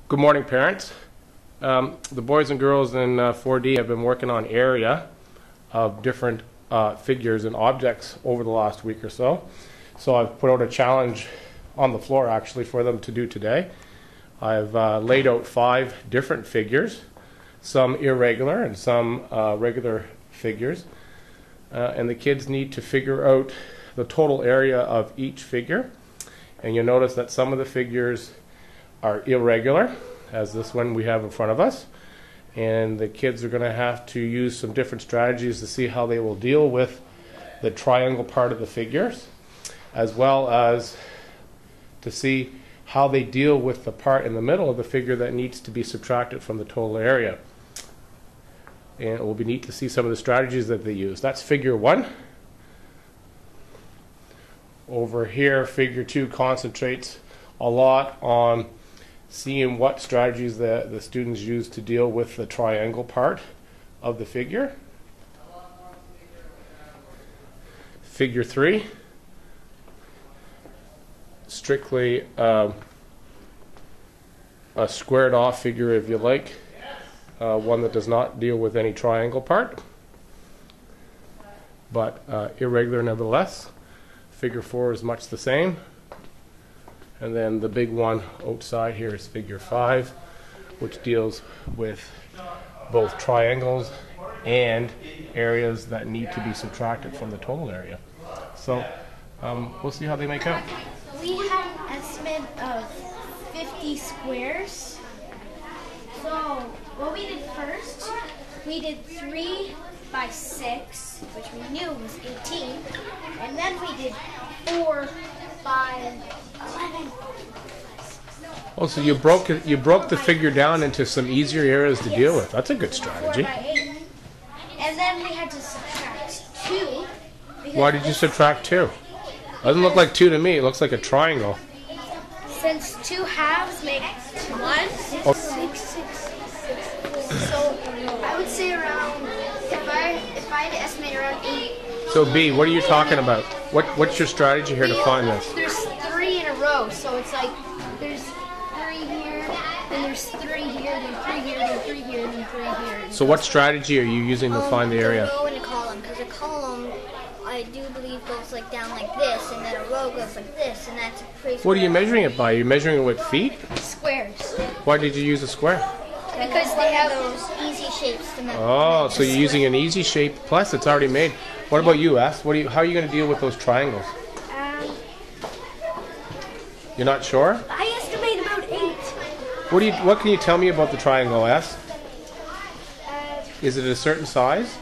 Good morning, parents. The boys and girls in 4D have been working on area of different figures and objects over the last week or so. So I've put out a challenge on the floor actually for them to do today. I've laid out 5 different figures, some irregular and some regular figures. And the kids need to figure out the total area of each figure. And you'll notice that some of the figures are irregular, as this one we have in front of us, and the kids are going to have to use some different strategies to see how they will deal with the triangle part of the figures, as well as to see how they deal with the part in the middle of the figure that needs to be subtracted from the total area. And it will be neat to see some of the strategies that they use. That's figure 1. Over here, figure 2 concentrates a lot on seeing what strategies the students use to deal with the triangle part of the figure. Figure 3, strictly a squared off figure, if you like, one that does not deal with any triangle part, but irregular nevertheless. Figure 4 is much the same. And then the big one outside here is figure 5, which deals with both triangles and areas that need to be subtracted from the total area. So we'll see how they make out. We have an estimate of 50 squares. So what we did first, we did 3 by 6, which we knew was 18, and then we did 4 by 11. Oh, so you broke the figure down into some easier areas to deal with. That's a good 4 strategy. by 8. And then we had to subtract 2. Why did you subtract 2? Doesn't look like 2 to me. It looks like a triangle. Since 2 halves make 1. Oh. 6. So I would say around, if I had to estimate around 8. So B, what are you talking about? What's your strategy here to find this? There's 3 in a row, so it's like there's 3 here, then there's 3 here, then 3 here, then 3 here, then 3 here. So what strategy are you using to find the area? A row and a column, because a column, I do believe, goes like down like this, and then a row goes like this, and that's a pretty. What are you measuring it by? Are you measuring it with feet? Squares. Why did you use a square? Because they have those easy shapes to measure. Oh, so you're using an easy shape, plus it's already made. What about you, S? How are you going to deal with those triangles? You're not sure? I estimate about 8. What can you tell me about the triangle, S? Is it a certain size?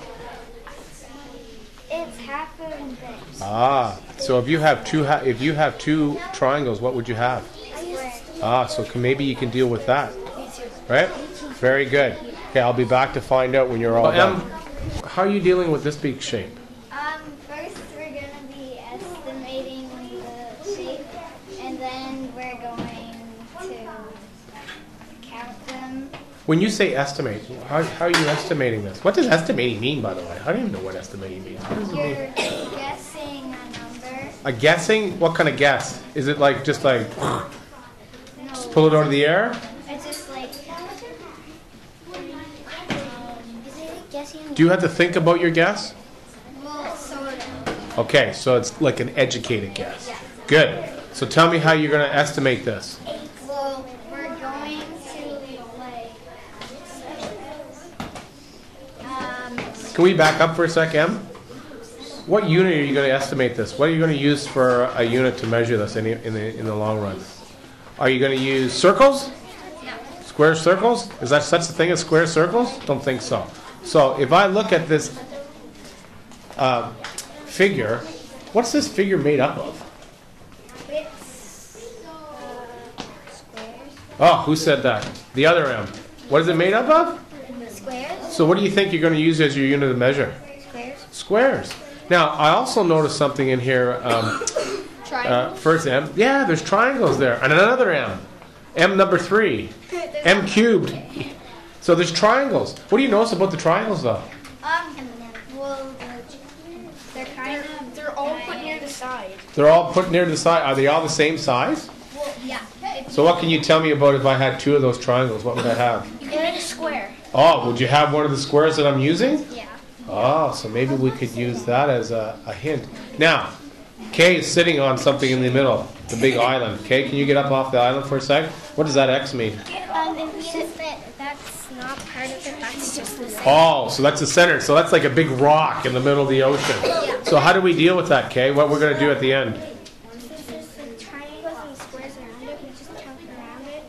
It's half of this. Ah, so if you have two triangles, what would you have? Ah, so maybe you can deal with that, right? Very good. Okay, I'll be back to find out when you're all done. How are you dealing with this big shape? First we're going to be estimating the shape, and then we're going to count them. When you say estimate, how are you estimating this? What does estimating mean, by the way? I don't even know what estimating means. What does it You're mean? guessing a number. A guessing? What kind of guess? Is it like just like just pull it out of the air? It's just like. Is it guessing? Do you have to think about your guess? Well, sort of. Okay, so it's like an educated guess. Good. So tell me how you're going to estimate this. Well, we're going to like. Can we back up for a sec, Em? What unit are you going to estimate this? What are you going to use for a unit to measure this in the long run? Are you going to use circles? No. Square circles? Is that such a thing as square circles? Don't think so. So if I look at this figure, what's this figure made up of? It's squares. Oh, who said that? The other M. What is it made up of? Squares. So what do you think you're going to use as your unit of measure? Squares. Squares. Now, I also noticed something in here. First M. Yeah, there's triangles there. And another M. M number 3. M cubed. So there's triangles. What do you notice about the triangles, though? Well, they're all put near the side. They're all put near the side. Are they all the same size? Well, yeah. So what can you tell me about if I had two of those triangles? What would I have? You get a square. Oh, would you have one of the squares that I'm using? Yeah. Oh, so maybe we could use that as a hint. Now, Kay is sitting on something in the middle, the big island. Kay, can you get up off the island for a sec? What does that X mean? It means that that's not part of it, that's just the same. Oh, so that's the center. So that's like a big rock in the middle of the ocean. So how do we deal with that, Kay? What we're going to do at the end? Since there's the triangles and squares around it, we just count around it,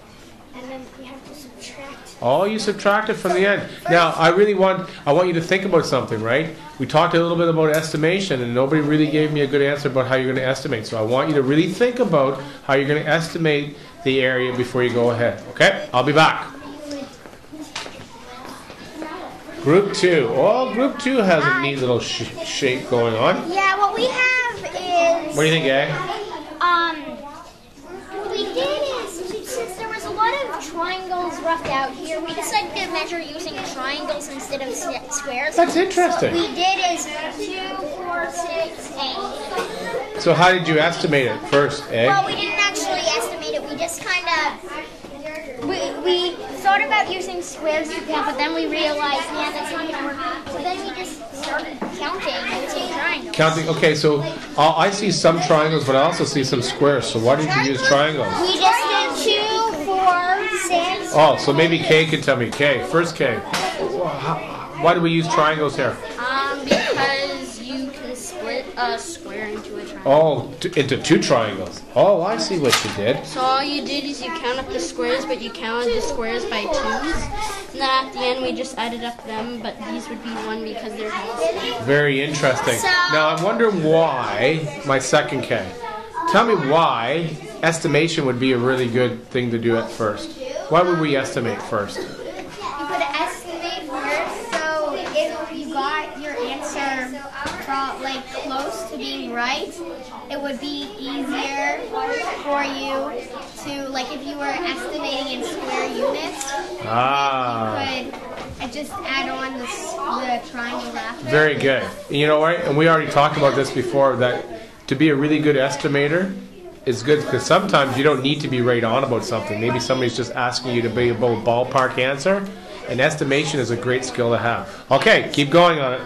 and then we have to subtract. Oh, you subtract it from the end. Now, I want you to think about something, right? We talked a little bit about estimation, and nobody really gave me a good answer about how you're going to estimate. So I want you to really think about how you're going to estimate the area before you go ahead. Okay? I'll be back. Group 2. Oh, Group 2 has a neat little shape going on. Yeah, what we have is, What do you think, eh? what we did is, since there was a lot of triangles roughed out here, we decided to measure using triangles instead of squares. That's interesting. What we did is 2, 4, 6, 8. So how did you estimate it first, eh? Well, we didn't actually estimate it. We just kind of we thought about using squares to count, but then we realized, yeah, that's not gonna work. So then we just started counting using triangles. Counting. Okay, so I see some triangles, but I also see some squares. So why did you use triangles? We just did 2, 4, 6. Oh, so maybe Kay can tell me. Kay, first Kay. Why do we use triangles here? Because you can split a square into a triangle. Oh, into two triangles. Oh, I see what you did. So all you did is you count up the squares, but you counted the squares by 2s. And then at the end we just added up them, but these would be 1 because they're half. Very interesting. Now I wonder why, my second K. Tell me why estimation would be a really good thing to do at first. Why would we estimate first? You could estimate first, so if you got your answer like close to being right, it would be easier for you to, like, if you were estimating in square units, you could just add on the triangle after. Very good. You know what? And we already talked about this before, that to be a really good estimator is good because sometimes you don't need to be right on about something. Maybe somebody's just asking you to be a ballpark answer. And estimation is a great skill to have. Okay, keep going on it.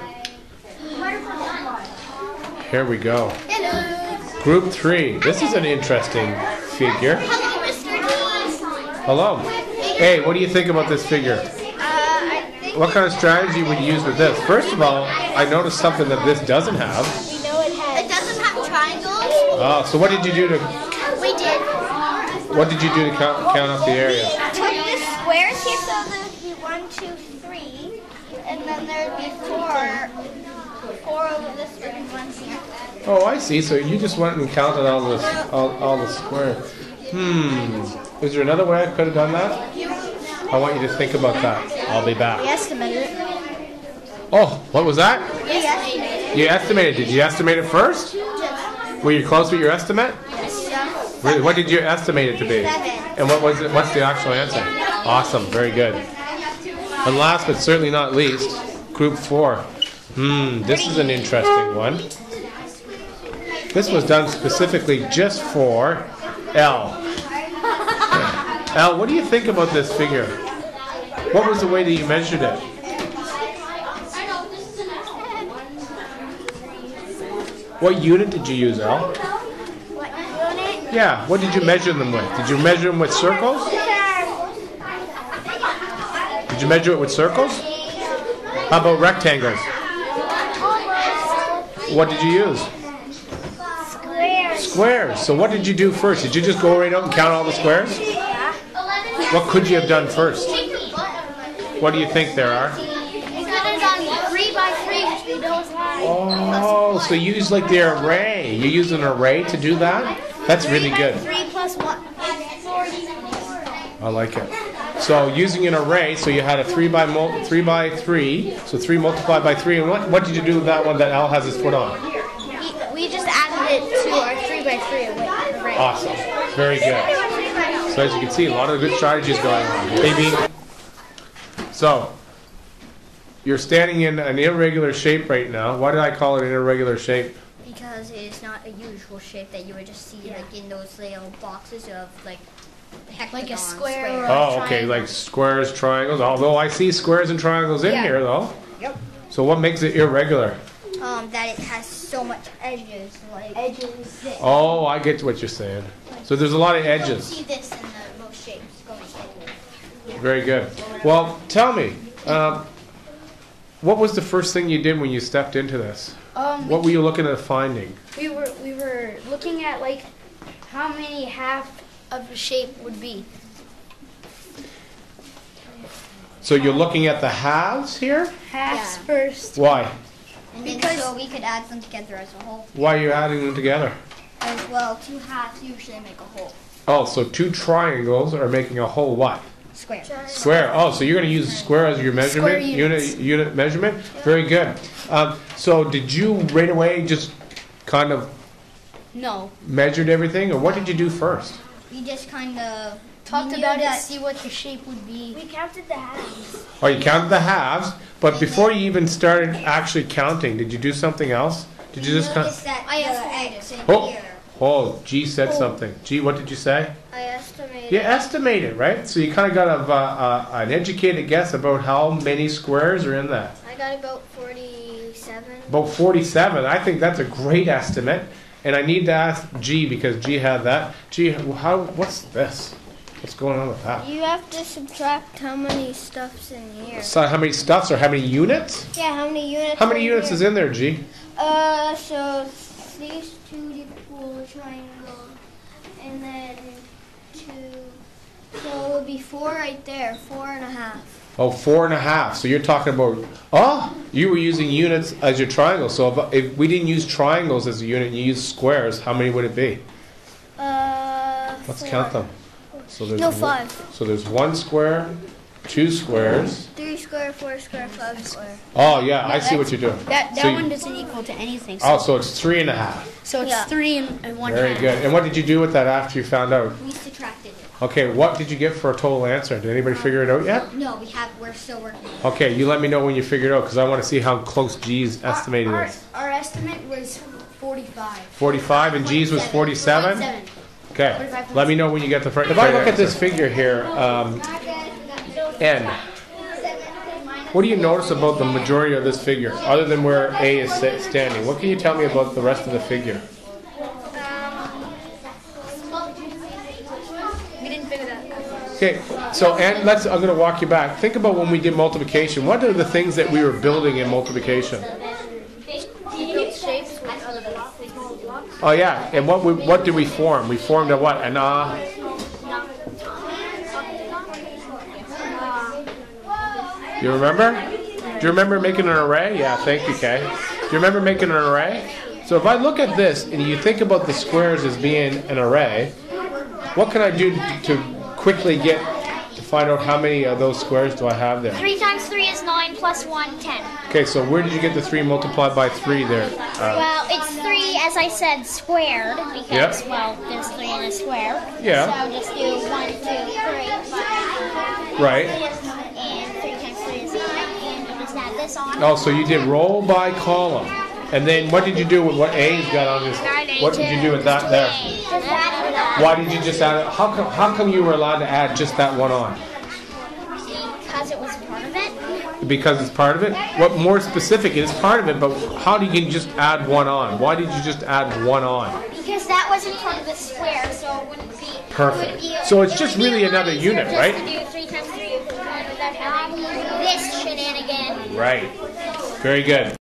Here we go. Hello. Group 3. This is an interesting figure. Hello, Mr. D. Hello. Hey, what do you think about this figure? I think What kind of strategy would you use with this? First of all, I noticed something that this doesn't have. we know it doesn't have triangles. Oh, so what did you do to We did. what did you do to count up the area? Took the squares here, so there'd be 1, 2, 3, and then there'd be 4 over this one here. Oh, I see. So you just went and counted all the squares. Is there another way I could have done that? I want you to think about that. I'll be back. Estimated it. Oh, what was that? Yes. You estimated. Did you estimate it first? Were you close with your estimate? Really? What did you estimate it to be? 7. And what was it? What's the actual answer? Awesome. Very good. And last but certainly not least, Group 4. This is an interesting one. This was done specifically just for L. Al, what do you think about this figure? What was the way that you measured it? What unit did you use, Al? What unit? Yeah, what did you measure them with? Did you measure them with circles? Did you measure it with circles? How about rectangles? What did you use? Squares. Squares. So what did you do first? Did you just go right out and count all the squares? What could you have done first? What do you think there are? We could have done 3 by 3, which we don't have. Oh, so you use like the array. You use an array to do that? That's really good. 3 plus 1 is 4. I like it. So using an array, so you had a 3 by 3, so 3 multiplied by 3, and what did you do with that one that Al has his foot on? We just added it to our 3 by 3 array. Awesome. Very good. So as you can see, a lot of good strategies going on. Baby. So, you're standing in an irregular shape right now. Why did I call it an irregular shape? Because it's not a usual shape that you would just see like in those little boxes of like hexagon, Like a square or Oh, okay, triangle. like squares, triangles. Although I see squares and triangles in Yeah. here, though. Yep. So what makes it irregular? That it has so much edges, like edges. Oh, I get what you're saying. So there's a lot of You don't edges. see this in most shapes going in. Very good. Well, tell me, what was the first thing you did when you stepped into this? What were you looking at finding? We were looking at like how many half of a shape would be. So you're looking at the halves here? Halves Yeah. first. Why? And then Because- so we could add them together as a whole. Why are you adding them together? As well, 2 halves usually make a whole Oh, so two triangles are making a whole what? square. Square. Oh, so you're going to use a square as your measurement Square unit measurement. Very good. So did you right away just kind of No. measured everything, or what did you do first? We just kind of Talked knew about it, that see what the shape would be. We counted the halves. Oh, you counted the halves, but before you even started actually counting, did you do something else? Did you just count? noticed that I estimated in Oh, here. oh, G said something. G, what did you say? I estimated. You estimated, right? So you kind of got an educated guess about how many squares are in that. I got about 47. About 47. I think that's a great estimate. And I need to ask G because G had that. G, what's this? What's going on with that? You have to subtract how many stuffs in here. So how many stuffs or how many units? Yeah, how many units? How many units is in there, G? So these 2 equal triangle, and then 2. So it would be 4 right there, 4.5. Oh, 4.5. So you're talking about, you were using units as your triangle. So if we didn't use triangles as a unit and you used squares, how many would it be? Let's 4. count them. So there's No, one- 5. So there's 1 square, 2 squares. 3 square, 4 square, 5 square. Oh, yeah, I see what you're doing. That So you- one doesn't equal to anything. Oh, so it's 3.5. So it's Yeah. 3 and 1 Very half. good. And what did you do with that after you found out? We subtracted it. Okay, what did you get for a total answer? Did anybody figure it out yet? No, we're still working. Okay, you let me know when you figure it out because I want to see how close G's estimated is. Our estimate was 45. 45 and G's was 47? Okay, let me know when you get the first. If I look at this figure here, N, what do you notice about the majority of this figure, other than where A is standing? What can you tell me about the rest of the figure? We didn't figure that out. Okay, so and I'm going to walk you back. Think about when we did multiplication. What are the things that we were building in multiplication? We built shapes with other small blocks. Oh yeah, and what did we form? We formed a what? An You remember? Do you remember making an array? Yeah, thank you, Kay. Do you remember making an array? So if I look at this and you think about the squares as being an array, what can I do to quickly get to find out how many of those squares do I have there? 3 times 3 is 9 plus 1, 10. Okay, so where did you get the 3 multiplied by 3 there? Well, it's 3, as I said, squared, because, Yep. well, there's 3 in a square. Yeah. So just do 1, 2, 3, Right. and 3 times 3 is 9, and you just add this on. Oh, so you did row by column. And then what did you do with what A's got on this? What did you do with that there? Just add it Why did you just add it? How come you were allowed to add just that one on? because it was part of it. Because it's part of it? What more specific, it is part of it, but how do you just add one on? Why did you just add one on? Because that wasn't part of the square, so it wouldn't be. Perfect. So it's just really another unit, right? Just to do 3 times 3 without having this shenanigan. Right. Very good.